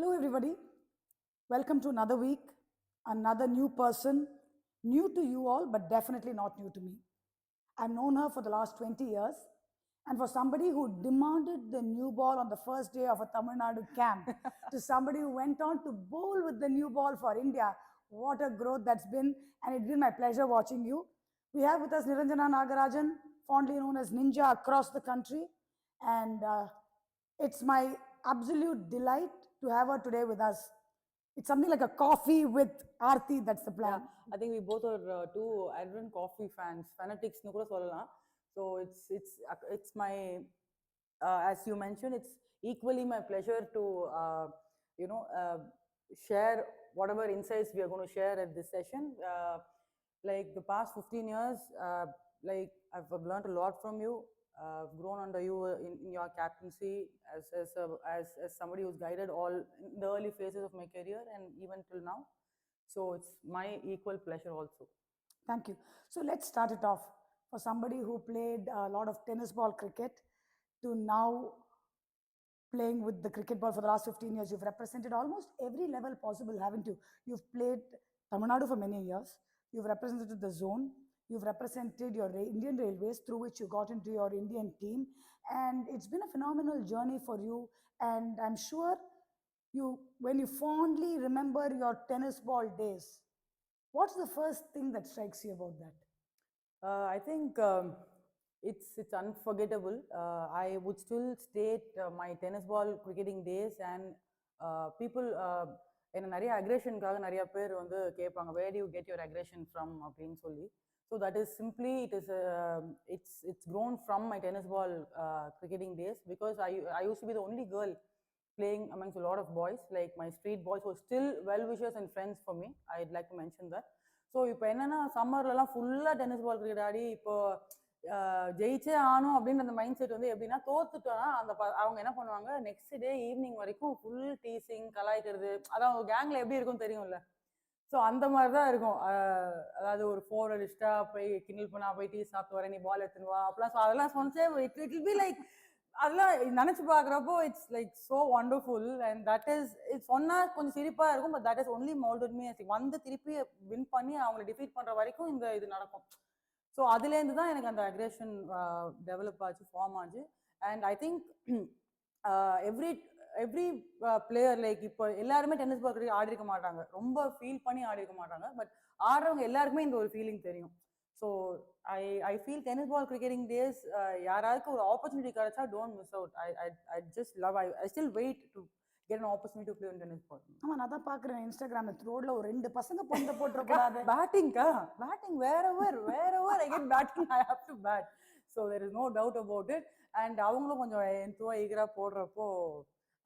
Hello, everybody. Welcome to another week, another new person, new to you all, but definitely not new to me. I've known her for the last 20 years, and for somebody who demanded the new ball on the first day of a Tamil Nadu camp to somebody who went on to bowl with the new ball for India, what a growth that's been, and it's been my pleasure watching you. We have with us Niranjana Nagarajan, fondly known as Ninja across the country, and it's my absolute delight to have her today with us. It's something like a coffee with Aarti, that's the Yeah, plan. I think we both are two ardent coffee fans, fanatics nu kuda sollalam. So it's my as you mentioned, it's equally my pleasure to you know uh, share whatever insights we are going to share at this session. Like the past 15 years, like I've learned a lot from you. I've grown under you in your captaincy as somebody who's guided all in the early phases of my career and even till now. So it's my equal pleasure also. Thank you. So let's start it off. For somebody who played a lot of tennis ball cricket to now playing with the cricket ball for the last 15 years, you've represented almost every level possible, haven't you? You've played Tamil Nadu for many years, you've represented the zone, you've represented your Indian Railways through which you got into your Indian team, and it's been a phenomenal journey for you. And I'm sure when you fondly remember your tennis ball days, what's the first thing that strikes you about that? I think it's unforgettable. I would still state my tennis ball cricketing days and people என்ன நிறைய அக்ரேஷனுக்காக நிறைய பேர் வந்து கேட்பாங்க where you get your aggression from அப்படின்னு சொல்லி so that is simply it's grown from my tennis ball cricketing days because I used to be the only girl playing amongst a lot of boys like my street boys who are still well wishers and friends for me. I'd like to mention that. So இப்போ என்னன்னா சம்மர்லலாம் ஃபுல்லாக tennis ball cricket ஆடி இப்போ ஜெயிச்சே ஆகணும் அப்படின்ற அந்த mind set வந்து எப்படின்னா தோத்துட்டோன்னா அவங்க என்ன பண்ணுவாங்க நெக்ஸ்ட் டே ஈவினிங் வரைக்கும் ஃபுல் டீசிங் கலாய்க்கிறது அதான் அவங்க கேங்கில் எப்படி இருக்கும்னு தெரியும்ல. ஸோ அந்த மாதிரி தான் இருக்கும். அதாவது ஒரு ஃபோர் அடிச்சிட்டா போய் கிண்டில் பண்ணா போய் டீ சாப்பிட்டு வரேன் நீ பால் எடுத்துன்னு வா அப்படிலாம் அதெல்லாம் சொன்னே இட் வில் பி லைக் அதெல்லாம் நினைச்சு பாக்குறப்போ it's like so wonderful and that is it's சொன்னா கொஞ்சம் சிரிப்பா இருக்கும் but that is only moulded me வந்து திருப்பி வின் பண்ணி அவங்களை டிஃபீட் பண்ற வரைக்கும் இந்த இது நடக்கும். ஸோ அதுலேருந்து தான் எனக்கு அந்த அக்ரேஷன் டெவலப் ஆச்சு ஃபார்ம் ஆச்சு and I think every every player like இப்போ எல்லாருமே டென்னிஸ் பால் கிரிக்கெட் ஆடி இருக்க மாட்டாங்க ரொம்ப ஃபீல் பண்ணி ஆடி இருக்க மாட்டாங்க பட் ஆடுறவங்க எல்லாருக்குமே இந்த ஒரு ஃபீலிங் தெரியும். So I feel tennis ball cricketing days யாராருக்கு ஒரு ஆப்பர்ச்சுனிட்டி கிடைச்சா don't miss out. I just love I still wait to get an opportunity to play on tennis ball. ஆமா நான் தான் பாக்குறேன் இன்ஸ்டாகிராம்ல ரோட்ல ஒரு ரெண்டு பசங்க பொண்ணு போட்டுறக்கூடாது. Batting wherever I get batting I have to bat. So there is no doubt about it. And அவங்களும் கொஞ்சம் என்துவா ஈகரா போடுறப்போ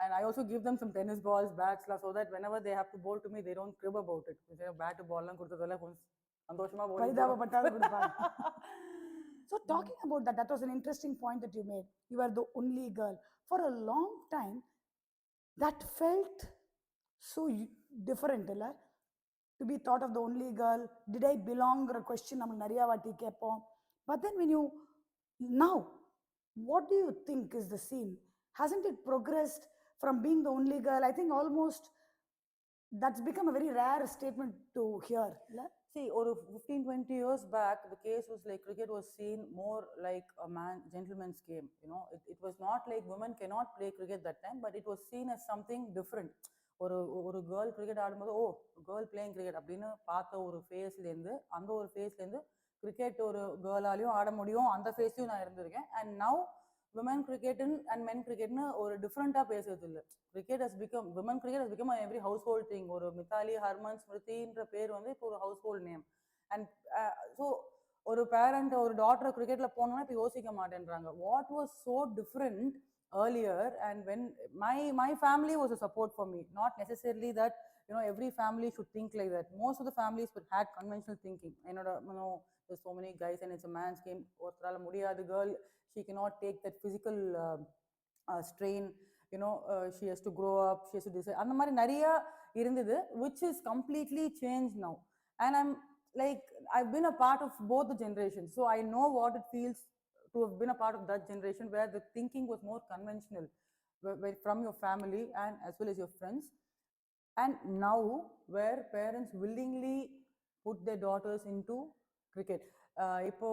and I also give them some tennis balls bats so that whenever they have to bowl to me they don't crib about it. Bat ball எல்லாம் கொடுத்ததால கொஞ்சம் சந்தோஷமா பரிதாபப்பட்டாலும் கொடுப்பாங்க. So talking about that was an interesting point that you made. You were the only girl for a long time. That felt so different, illa? To be thought of the only girl. Did I belong? A question namal nariya vaati keppom. But then when you now, what do you think is the scene? Hasn't it progressed from being the only girl? I think almost that's become a very rare statement to hear. illa? See, over 15-20 years back, the case was like cricket was seen more like a gentleman's game. It was not like women cannot play cricket that time, but it was seen as something different. ஒரு girl cricket ஆடும்போது girl playing cricket அப்படின்னு பார்த்த ஒரு ஃபேஸ்லேருந்து அந்த ஒரு ஃபேஸ்லேருந்து cricket ஒரு கேர்ளாலையும் ஆட முடியும் அந்த ஃபேஸ்லையும் நான் இருந்திருக்கேன். And now women cricket and men கிரிக்கெட்னு ஒரு டிஃப்ரெண்ட்டாக பேசுறது இல்லை. Cricket has become women cricket has become every household thing. ஒரு மித்தாலி ஹர்மன் ஸ்மிருதின்ற பேர் வந்து இப்போ ஒரு household name. And so ஒரு பேரண்ட் ஒரு டாட்டர் கிரிக்கெட்ல போனோம்னா இப்போ யோசிக்க மாட்டேன்றாங்க. What was so different earlier and when my family was a support for me, not necessarily that every family should think like that. Most of the families had conventional thinking. There's so many guys and it's a man's game. Orthrala mudiyadu girl, she cannot take that physical strain. She has to grow up, she has to decide அந்த மாதிரி நிறைய இருந்தது which is completely changed now. And I've been a part of both the generations, so I know what it feels to have been a part of that generation where the thinking was more conventional. from your family and as well as your friends. And now where parents willingly put their daughters into cricket. Ipo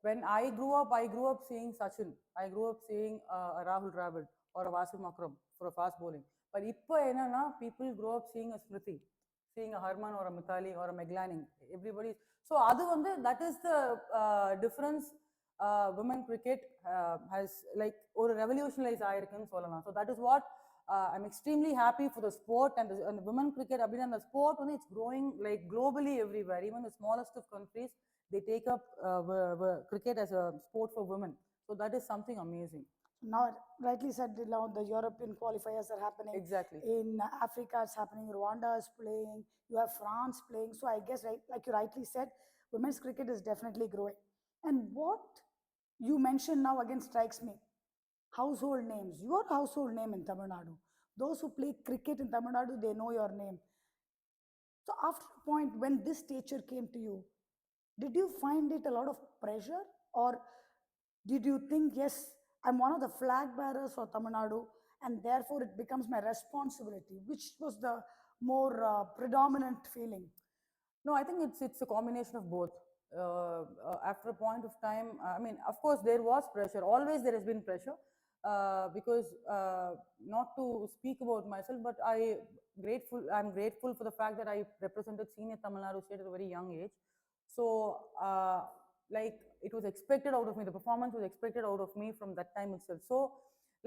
when I grew up seeing Sachin, I grew up seeing a Rahul Dravid or a Vasim Akram for a fast bowling. But ipo enna people grow up seeing a Smriti, seeing a Harman or a Mithali or a Meglaning. Everybody. So that is the difference. Women cricket has like or revolutionize ஆயிருக்குன்னு சொல்லலாம். So that is what I'm extremely happy for the sport and the women cricket. And the sport it's growing like globally everywhere. Even the smallest of countries they take up cricket as a sport for women. So that is something amazing. Now, rightly said, now the European qualifiers are happening. Exactly. In Africa, it's happening. Rwanda is playing. You have France playing. So I guess, right, like you rightly said, women's cricket is definitely growing. And what you mentioned now again strikes me. Household names. You are a household name in Tamil Nadu. Those who play cricket in Tamil Nadu, they know your name. So after a point, when this stature came to you, did you find it a lot of pressure, or did you think, yes, I'm one of the flag bearers for Tamil Nadu, and therefore it becomes my responsibility? Which was the more predominant feeling? No, I think it's a combination of both. After a point of time, I mean, of course, there was pressure. Always there has been pressure, because not to speak about myself, but I'm grateful for the fact that I represented senior Tamil Nadu state at a very young age. So, like it was expected out of me. The performance was expected out of me from that time itself. So,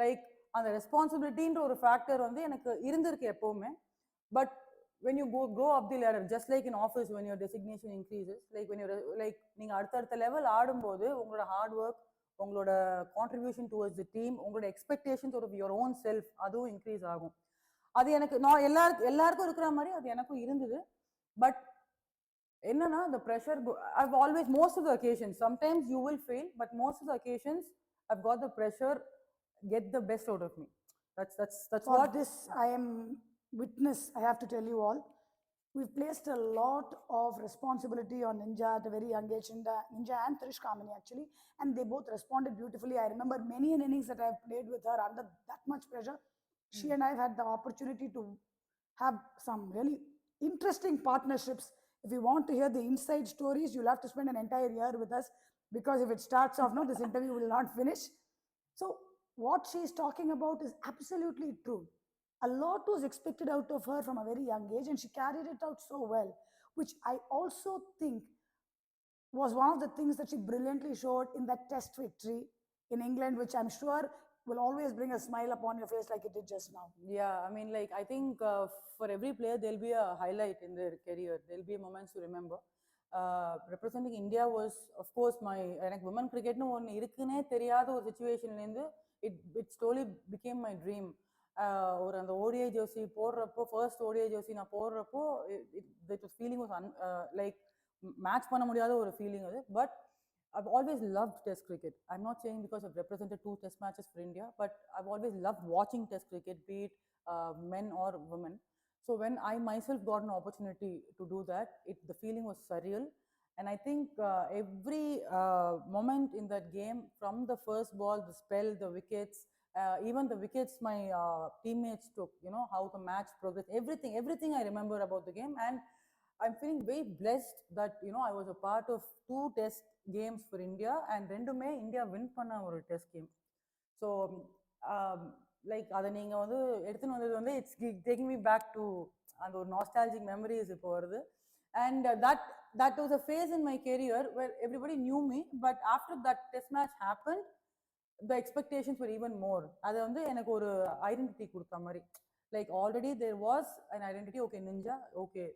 like அந்த ரெஸ்பான்சிபிலிட்டின்ற ஒரு factor வந்து எனக்கு இருந்திருக்கு எப்பவுமே. But when you grow up the ladder, just like in office when your designation increases, like when you're like நீங்க அடுத்தடுத்த level ஆடும்போது உங்களோட ஹார்ட் ஒர்க், உங்களோட கான்ட்ரிபியூஷன் டுவர்ட்ஸ் தி டீம், உங்களோட expectations of your own self அதுவும் increase ஆகும். அது எனக்கு நான் எல்லாருக்கும் இருக்கிற மாதிரி அது எனக்கும் இருந்தது. பட் என்னன்னா the pressure I've always most of the occasions sometimes you will fail but most of the occasions I've got the pressure get the best out of me. That's For what this, I am witness. I have to tell you all, we've placed a lot of responsibility on Ninja at a very young age. Ninja and Trish Kamini actually, and they both responded beautifully. I remember many an innings that I've played with her under that much pressure. She and I have had the opportunity to have some really interesting partnerships. If you want to hear the inside stories, you'll have to spend an entire year with us, because if it starts off, no, this interview will not finish. So, what she is talking about is absolutely true. A lot was expected out of her from a very young age, and she carried it out so well, which I also think was one of the things that she brilliantly showed in that test victory in England, which I'm sure will always bring a smile upon your face like it did just now. Yeah, I mean, like, I think for every player, there'll be a highlight in their career. There'll be moments to remember. Representing India was, of course, எனக்கு women cricketனு ஒன்று இருக்குன்னே தெரியாத ஒரு சுச்சுவேஷன்லேருந்து it slowly became my dream. ஒரு அந்த ODI Jersey போடுறப்போ first ODI Jersey நான் போடுறப்போ that feeling was like match பண்ண முடியாத ஒரு ஃபீலிங் அது. But I've always loved Test cricket. I'm not saying because I've represented 2 Test matches for India, but I've always loved watching Test cricket, be it men or women. So when I myself got an opportunity to do that, the feeling was surreal. And I think every moment in that game, from the first ball, the spell, the wickets, even the wickets my teammates took, you know, how the match progressed, everything I remember about the game. And I'm feeling very blessed that you know I was a part of 2 Test games for India and ரெண்டுமே India win பண்ண ஒரு test game. So like அதை நீங்கள் வந்து எடுத்துன்னு வந்தது வந்து it's taking me back to அந்த ஒரு நாஸ்டாலஜிக் மெமரிஸ் இப்போ வருது. And that was a phase in my career where everybody knew me, but after that test match happened, the expectations were even more. அது வந்து எனக்கு ஒரு ஐடென்டிட்டி கொடுத்த மாதிரி. Like already there was an identity, okay, Ninja, okay,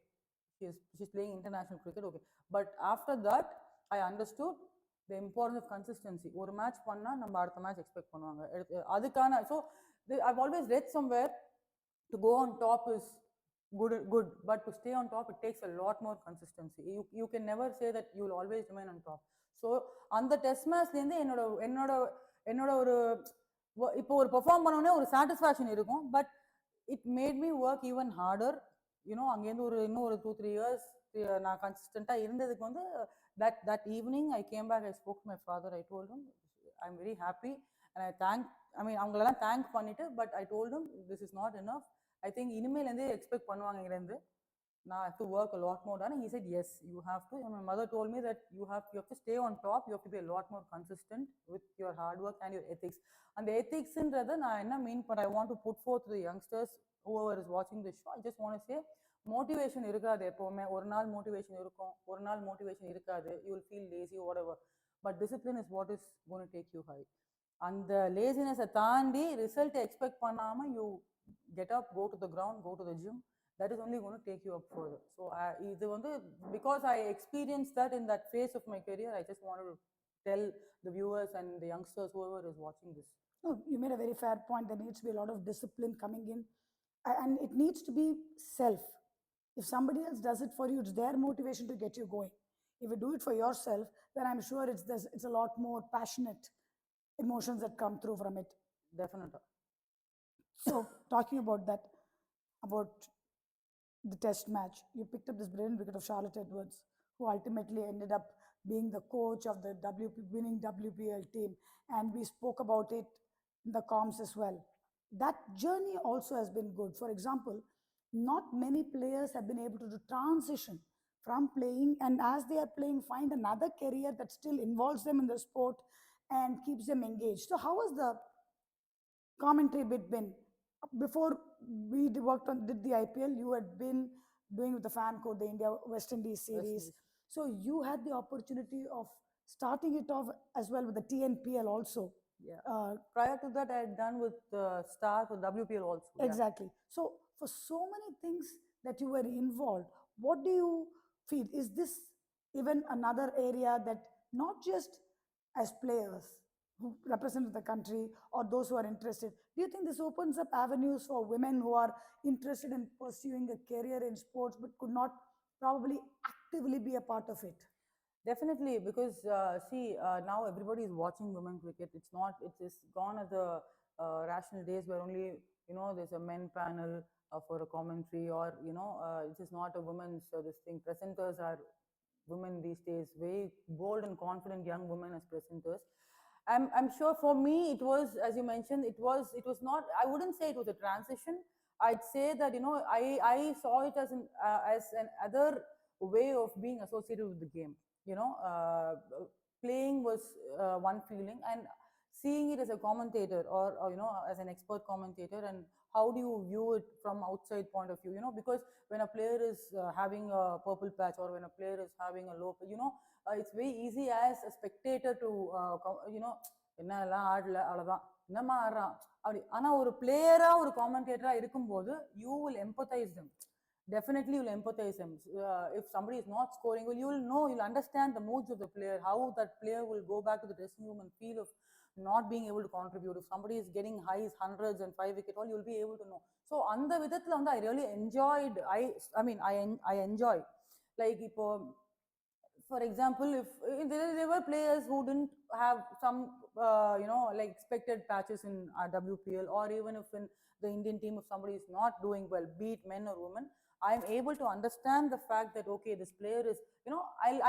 she's playing international cricket, okay. But after that I understood the importance of consistency. ஒரு match பண்ணா நம்ம அடுத்த மேட்ச் எக்ஸ்பெக்ட் பண்ணுவாங்க அதுக்கான. So I've always read somewhere to go on top is good, but to stay on top it takes a lot more consistency. You can never say that you will always remain on top. So அந்த test மேட்ச்லேருந்து என்னோட என்னோட என்னோட ஒரு இப்போ ஒரு perform பண்ணோடனே ஒரு satisfaction இருக்கும். But it made me work even harder. You know அங்கேருந்து இன்னும் ஒரு 2-3 years நான் கன்சிஸ்டண்ட்டாக இருந்ததுக்கு வந்து that evening I came back, I spoke to my father, I told him I'm very happy and I thank, I mean அவங்களெல்லாம் thank பண்ணிட்டு, but I told him this is not enough. I think இனிமேலேருந்தே expect பண்ணுவாங்க இங்கேருந்து, now I have to work a lot more. And he said, yes, you have to. And my mother told me that you have to stay on top. You have to be a lot more consistent with your hard work and your ethics. And the ethics in rather, I mean, but I want to put forth to the youngsters, whoever is watching this show. I just want to say, motivation irukadu eppovume oru naal motivation irukum, oru naal motivation irukadu, you will feel lazy or whatever, but discipline is what is going to take you high. And the laziness தாண்டி result expect பண்ணாம you get up, go to the ground, go to the gym, that is only going to take you up further. So இது வந்து because I experienced that in that phase of my career, I just wanted to tell the viewers and the youngsters, whoever is watching this. No, you made a very fair point. There needs to be a lot of discipline coming in, and it needs to be self. If somebody else does it for you, it's their motivation to get you going. If you do it for yourself, then I'm sure it's a lot more passionate emotions that come through from it. Definitely. So, talking about that, about the test match, you picked up this brilliant wicket of Charlotte Edwards, who ultimately ended up being the coach of the winning WPL team. And we spoke about it in the comms as well. That journey also has been good. For example, not many players have been able to transition from playing, and as they are playing, find another career that still involves them in the sport and keeps them engaged. So, how was the commentary bit been? Before we did the IPL, you had been doing with the fan code, the India West Indies series. So you had the opportunity of starting it off as well with the TNPL also. Yeah. Prior to that, I had done with Star for WPL also. Exactly. Yeah. So for so many things that you were involved, what do you feel? Is this even another area that not just as players who represent the country or those who are interested, do you think this opens up avenues for women who are interested in pursuing a career in sports but could not probably actively be a part of it? Definitely, because see, now everybody is watching women cricket. It's not, it's gone as the rational days where only, there's a men panel for a commentary, or, it is not a women's this thing. Presenters are women these days, very bold and confident young women as presenters. I'm sure for me, it was, as you mentioned, it was not, I wouldn't say it was a transition. I'd say that, I saw it as an other way of being associated with the game. Playing was one feeling, and seeing it as a commentator, or as an expert commentator, and how do you view it from outside point of view, because when a player is having a purple patch, or when a player is having a low, it's very easy as a spectator to என்ன எல்லாம் ஆடல அவ்வளவுதான், என்னமா ஆடுறான் அப்படி. ஆனா ஒரு பிளேயரா ஒரு காமெண்டேட்டரா இருக்கும்போது you will empathize them. Definitely you'll empathize them. If somebody is not scoring well, you'll know, you'll understand the moods of the player, how that player will go back to the dressing room and feel of not being able to contribute. If somebody is getting highs, hundreds and 5 wicket all, you'll be able to know. So அந்த விதத்துல வந்து I really enjoyed, I enjoy. Like இப்போ, for example, if there were players who didn't have some like expected patches in WPL, or even if in the Indian team, if somebody is not doing well, be it men or women, I'm able to understand the fact that okay, this player is,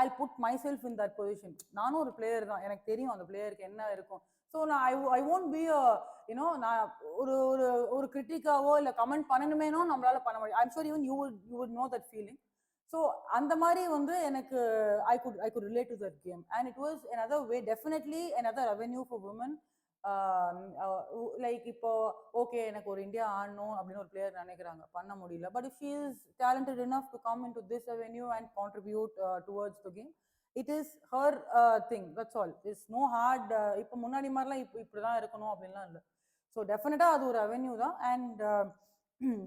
I'll put myself in that position. நானும் ஒரு player தான், எனக்கு தெரியும் அந்த பிளேயருக்கு என்ன இருக்கும். So நான் ஐ won't be a, நான் ஒரு ஒரு ஒரு கிரிட்டிக்காவோ இல்லை கமெண்ட் பண்ணணுமேனோ நம்மளால பண்ண முடியும். I'm sure even you would know that feeling. So அந்த மாதிரி வந்து எனக்கு I could relate to that game, and it was another way, definitely another avenue for women. Like இப்போ ஓகே, எனக்கு ஒரு இந்தியா ஆடணும் அப்படின்னு ஒரு பிளேயர் நினைக்கிறாங்க, பண்ண முடியல, but if she is talented enough to come into this avenue and contribute towards the game, it is her thing, that's all. It's no hard, இப்போ முன்னாடி மாதிரிலாம் இப்படிதான் இருக்கணும் அப்படின்லாம் இல்லை. ஸோ டெஃபினட்டாக அது ஒரு அவென்யூ தான். And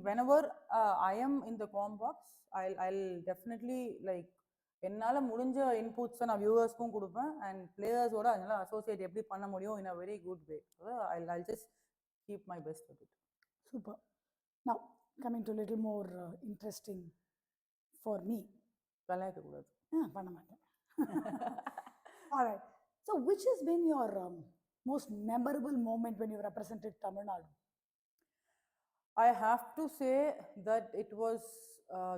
whenever I am in the com box, I'll definitely like என்னால் முடிஞ்ச இன்புட்ஸை நான் வியூவர்ஸ்க்கும் கொடுப்பேன், அண்ட் பிளேயர்ஸோட அதனால அசோசியேட் எப்படி பண்ண முடியும் in a very good way. I'll just keep my best at it. Super. Now coming to a little more interesting for me. கலாய்க்கக்கூடாது. பண்ண மாட்டேன். All right. So which has been your most memorable moment when you represented Tamil Nadu? I have to say that it was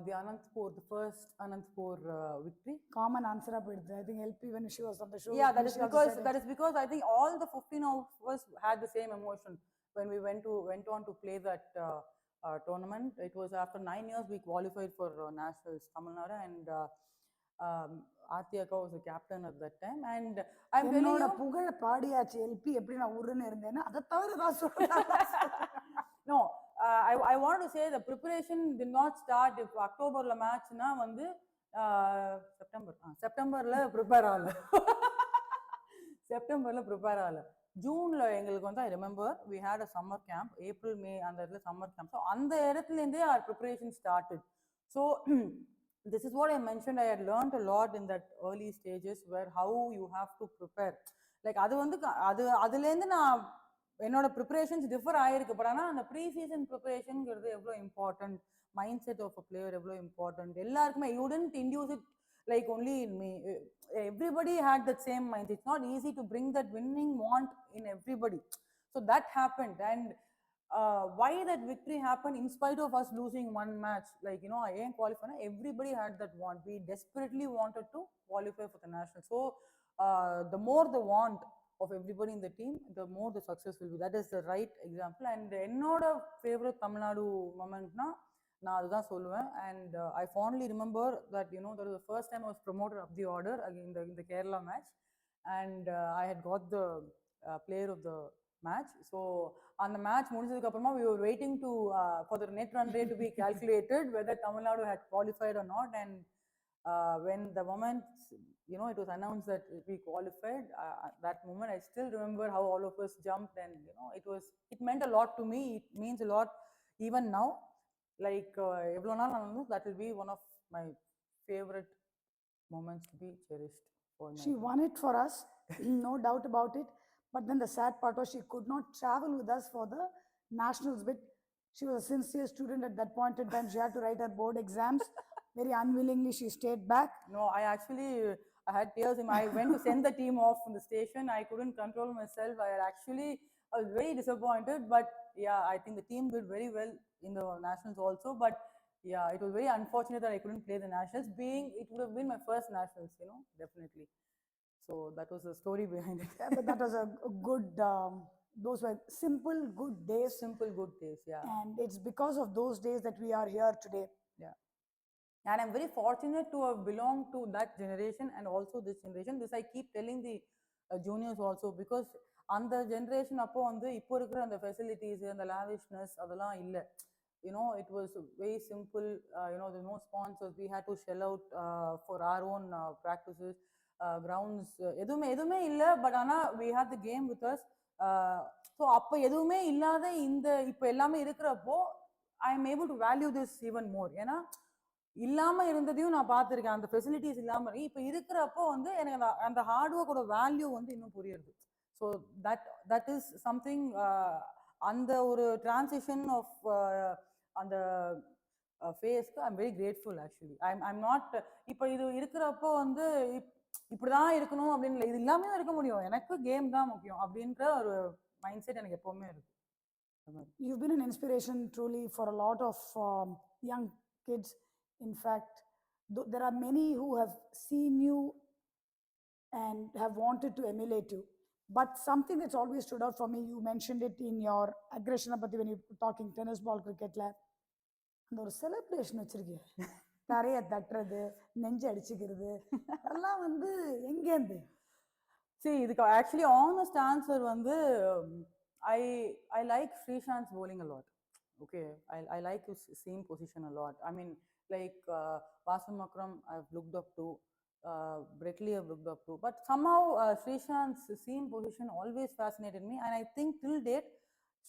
the Anantapur, the first Anantapur victory. Common answer up with I think LP when she was on the show. Yeah, with me, she also said that it. is because I think all the 15 of us had the same emotion when we went on to play that tournament. It was after 9 years we qualified for nationals Tamil Nadu, and Aarti Akka was the captain at that time. And I'm telling என்னோட you, புகழ பாடியாச்சு LP எப்படி நான் உருன்னு இருந்தேன்னா அதை தவிர நான் சொல்றேன். no, I want to say the preparation did not start if அக்டோபர்ல மேட்ச்னா வந்து செப்டம்பர்ல ப்ரிப்பேர் ஆகல. செப்டம்பர்ல ப்ரிப்பேர் ஆகல. ஜூன்ல எங்களுக்கு வந்து I remember we had a summer camp, April May அந்த இடத்துல சம்மர் கேம்ப். ஸோ அந்த இடத்துலேருந்தே our preparation started. So this is what I mentioned. I had learned a lot in that early stages where how you have to prepare. Like அது வந்து அதுலேருந்து நான் என்னோட preparations differ ஆயிருக்கு. பட் ஆனால் அந்த ப்ரீ சீசன் ப்ரிப்பரேஷனுங்கிறது எவ்வளோ important, mind set of a player எவ்வளோ இம்பார்ட்டன்ட் எல்லாருக்குமே. You tend induce it like only in me. Everybody had that same mind. It's not easy to bring that winning want in everybody. So that happened. And why that victory happened in spite of us losing one match, like I ain't qualified, everybody had that want. We desperately wanted to qualify for the national. So the more the want of everybody in the team, the more the success will be. That is the right example. And என்னோட favorite Tamil Nadu moment na நான் அதுதான் சொல்லுவேன். And I fondly remember that that was the first time I was promoted up the order in the Kerala match, and I had got the player of the match. So on the match முடிஞ்சதுக்கு அப்புறமா we were waiting to for the net run rate to be calculated whether Tamil Nadu had qualified or not. And when the moment it was announced that we qualified, that moment I still remember how all of us jumped. And it meant a lot to me. It means a lot even now. Like எவ்வளோ நாள் ஆனாலும் that will be one of my favorite moments to be cherished for my She won it for us, no doubt about it. But then the sad part was she could not travel with us for the nationals bit. She was a sincere student at that point in time. She had to write her board exams. Very unwillingly, she stayed back. No, I had tears in my. I went to send the team off from the station. I couldn't control myself. I was very disappointed. But yeah, I think the team did very well in the nationals also. But yeah, it was very unfortunate that I couldn't play the nationals. Being it would have been my first nationals, definitely. So that was the story behind it. Yeah, but that was a good, those were simple, good days. Simple good days, yeah. And it's because of those days that we are here today. Yeah. And I'm very fortunate to have belonged to that generation and also this generation. This I keep telling the juniors also, because அந்த generation அப்போ வந்து இப்போ இருக்கிற அந்த facilities அந்த லாவிஷ்னஸ் அதெல்லாம் இல்லை. It was very simple. There's no sponsors. We had to shell out for our own practices, grounds. எதுவுமே இல்லை. பட் ஆனால் we had the game with us. So அப்போ எதுவுமே இல்லாத இப்போ எல்லாமே இருக்கிறப்போ I am able to value this even more. ஏன்னா இல்லாம இருந்ததையும் நான் பார்த்துருக்கேன். அந்த ஃபெசிலிட்டிஸ் இல்லாம இப்போ இருக்கிறப்போ வந்து எனக்கு அந்த ஹார்ட் ஒர்க்கோட வேல்யூ வந்து இன்னும் புரியுது. So that is something. அந்த ஒரு டிரான்சிஷன் ஆஃப் அந்த ஃபேஸ்க்கு I'm very grateful actually. I'm not இப்போ இது இருக்கிறப்போ வந்து இப்படிதான் இருக்கணும் அப்படின்னு இது இல்லாமே இருக்க முடியும். எனக்கு கேம் தான் முக்கியம் அப்படின்ற ஒரு மைண்ட் செட் எனக்கு எப்பவுமே இருக்கு. You've been an inspiration truly for a lot of young kids. In fact, there are many who have seen you and have wanted to emulate you. But something that's always stood out for me, you mentioned it in your aggression when you were talking tennis ball cricket la அந்த ஒரு celebration வச்சிருக்கீங்க. தரைய தட்டுறது, நெஞ்சு அடிச்சுக்கிறது அதெல்லாம் வந்து எங்கேருந்து? See, இதுக்கு actually honest answer வந்து I like Srishant's bowling a lot. Okay, I like his seam position a lot. I mean, like Vasim Akram I've looked up to, Brett Lee I've looked up to, but somehow Srishant's seam position always fascinated me. And I think till date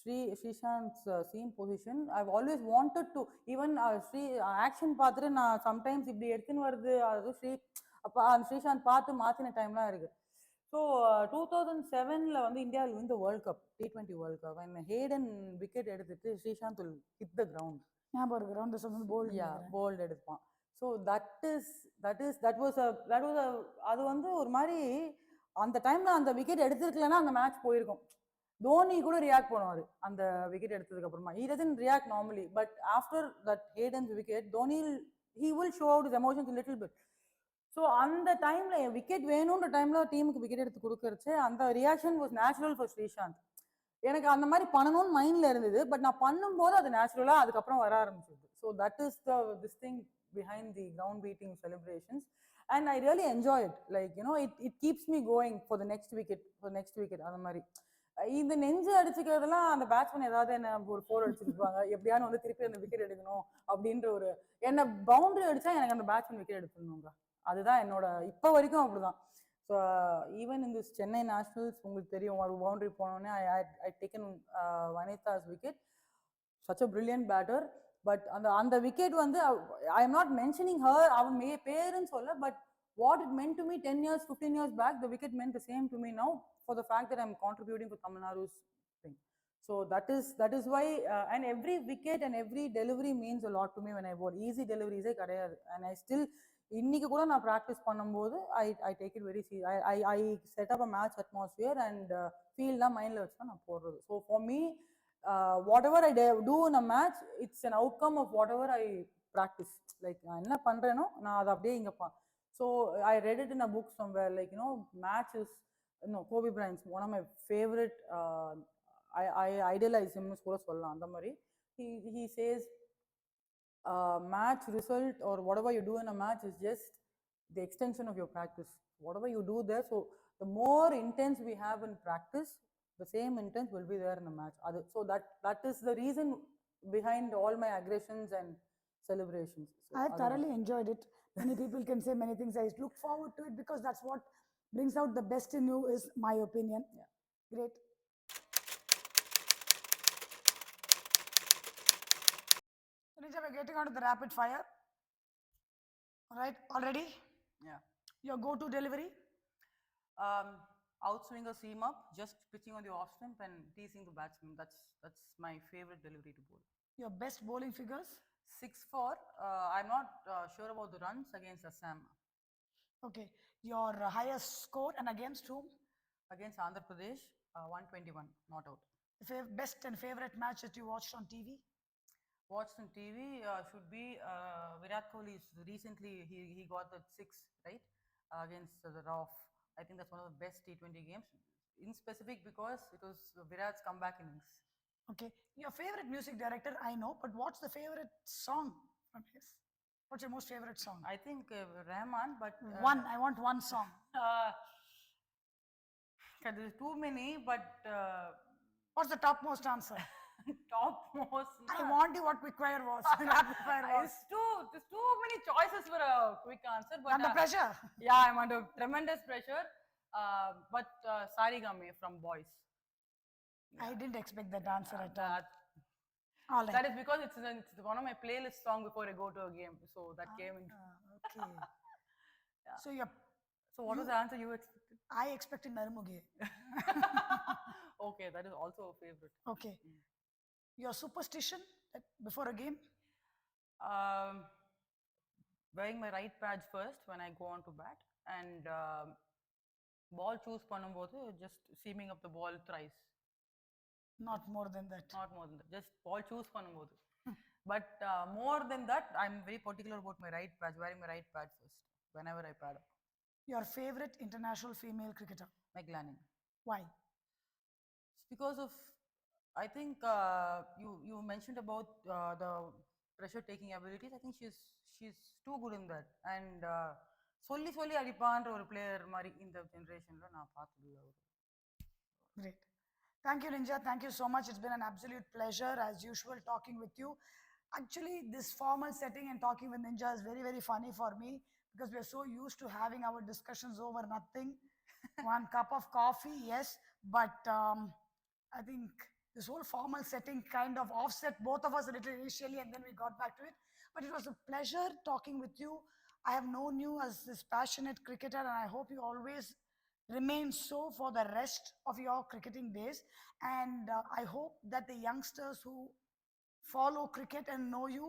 Srishant's seam position I've always wanted to, even action பார்த்துட்டு நான் sometimes இப்படி எடுத்துன்னு வருது அது அப்போ ஸ்ரீசாந்த் பார்த்து மாற்றின டைம்லாம் இருக்குது. ஸோ 2007 வந்து இந்தியாவில் win the World Cup, T20 World Cup, and Hayden wicket எடுத்துட்டு Sreesanth will hit the ground. ஞாபகம் இருக்கு, ரவுண்ட் போல்ட் எடுப்பான். ஸோ அது வந்து ஒரு மாதிரி அந்த டைம்ல அந்த விக்கெட் எடுத்துருக்கலன்னா அந்த மேட்ச் போயிருக்கும். தோனி கூட ரியாக்ட் பண்ணுவார் அந்த விக்கெட் எடுத்ததுக்கு அப்புறமா. He doesn't react normally, but after that Hayden's wicket, Dhoni he will show out his emotions a little bit. So அந்த டைம்ல விக்கெட் வேணுன்ற டைம்ல டீமுக்கு விக்கெட் எடுத்து கொடுக்கறச்சு அந்த reaction was natural for Sreesanth. எனக்கு அந்த மாதிரி பண்ணணும்னு மைண்ட்ல இருந்தது, பட் நான் பண்ணும்போது அது நேச்சுரலா அதுக்கப்புறம் வர ஆரம்பிச்சது. So that is the this thing behind the ground beating celebrations. And I really enjoy it. Like you know it keeps me going for the next wicket அந்த மாதிரி. இந்த நெஞ்சு அடிச்சுக்கிறதுலாம் அந்த பேட்ஸ்மேன் ஏதாவது என்ன ஒரு 4 அடிச்சிருப்பாங்க, எப்படியானு வந்து திருப்பி அந்த விக்கெட் எடுக்கணும் அப்படின்ற ஒரு, என்ன பவுண்டரி அடிச்சா எனக்கு அந்த பேட்ஸ்மேன் விக்கெட் எடுத்துடணுங்க. அதுதான் என்னோட இப்போ வரைக்கும் அப்படிதான். ஸோ ஈவன் இந்த சென்னை நேஷனல்ஸ் உங்களுக்கு தெரியும், ஒரு பவுண்டரி போனோடனே I taken Vanitha's wicket. Such a brilliant batter. But அந்த விக்கெட் வந்து I am not mentioning her, அவன் பேருன்னு சொல்ல, but what it meant to me 10 years, 15 years back, the wicket meant the same to me now for the fact that I'm contributing to Tamil Nadu's thing. So that is why, and every wicket and every delivery means a lot to me when I bowl. Easy deliveries கிடையாது. And I still, இன்னைக்கு கூட நான் practice பண்ணும்போது I take it very serious. I set up a match atmosphere and ஃபீல்லாம் மைண்டில் வச்சு தான் நான் போடுறது. So for me, whatever I do in a match, it's an outcome of whatever I practice. Like நான் என்ன பண்ணுறேனோ நான் அதை அப்படியே இங்கே So I read it in a book somewhere, like, match is, Kobe Bryant's one of my favorite, I idolize him கூட சொல்லலாம் அந்த மாதிரி. He says, match result or whatever you do in a match is just the extension of your practice. Whatever you do there, so the more intense we have in practice, the same intense will be there in the match. So that is the reason behind all my aggressions and celebrations. So I thoroughly enjoyed it. Many people can say many things. I look forward to it because that's what brings out the best in you, is my opinion. Yeah. Great. Ninja, we're getting on to the rapid fire. All right, all ready? Yeah. Your go-to delivery? Outswing or seam up, just pitching on the off stump and teasing the batsman. That's my favorite delivery to bowl. Your best bowling figures? 6 4. I'm not sure about the runs against Assam. Okay. Your highest score and against whom? Against Andhra Pradesh, 121, not out. Best and favorite match that you watched on TV? Watched on TV should be Virat Kohli. Recently, he got that 6, right, against the RAF. I think that's one of the best T20 games, in specific because it was Virat's comeback innings. Okay. Your favorite music director, I know, but what's the favorite song from his? What's your most favorite song? I think Rahman, but... one. I want one song. There's too many, but... What's the topmost answer? Topmost. I want you what quick fire was. Rapid fire was. There's too many choices for a quick answer. But under pressure? Yeah, I'm under tremendous pressure. But Sarigame from Boys. I didn't expect that answer at all. All right. That is because it's one of my playlist songs before I go to a game. So that came in. Okay. Yeah. So what was the answer you expected? I expected Narumuge. Okay, that is also a favorite. Okay. Your superstition before a game? Wearing my right patch first when I go on to bat, and ball choose பண்ணும்போது just seaming up the ball thrice. Not more than that. Not more than that. Just ball choose பண்ணும்போது. But more than that, I'm very particular about my right patch, wearing my right patch first whenever I pad up. Your favorite international female cricketer? Meg Lanning. Why? It's because of, I think you mentioned about the pressure taking abilities. I think she's too good in that. And சொல்லி அடிப்பான்ற ஒரு player மாதிரி இந்த ஜெனரேஷன்ல நான் பார்த்ததில்ல. Great. Thank you, Ninja. Thank you so much. It's been an absolute pleasure, as usual, talking with you. Actually, this formal setting and talking with Ninja is very, very funny for me because we're so used to having our discussions over nothing. One cup of coffee, yes, but I think this whole formal setting kind of offset both of us a little initially, and then we got back to it. But it was a pleasure talking with you. I have known you as this passionate cricketer, and I hope you always remain so for the rest of your cricketing days. And I hope that the youngsters who follow cricket and know you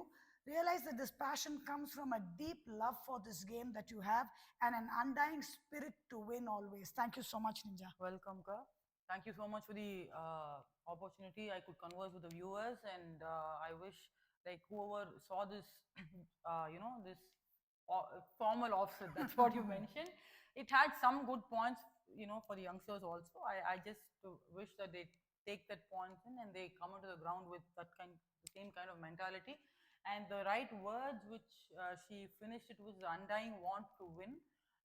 realize that this passion comes from a deep love for this game that you have and an undying spirit to win always. Thank you so much, Ninja. Welcome, Ka. thank you so much for the opportunity. I could converse with the viewers, and I wish like whoever saw this, this formal offset. That's what you mentioned. It had some good points, for the youngsters also. I just wish that they take that points in and they come into the ground with the same kind of mentality, and the right words which she finished it with, the undying want to win.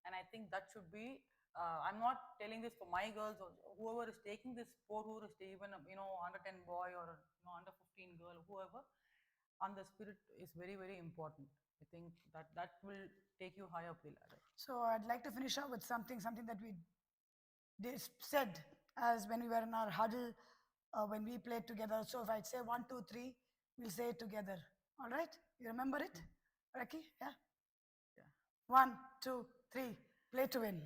And I think that should be, I'm not telling this for my girls or whoever is taking this sport, whoever is even under 10 boy or under 15 girl, whoever, and the spirit is very very important. I think that will take you high up the ladder. So I'd like to finish up with something that we said as when we were in our huddle when we played together. So if I'd say one, two, three, we'll say it together. All right? You remember it, Raki? Yeah. Yeah. One, two, three. Play to win.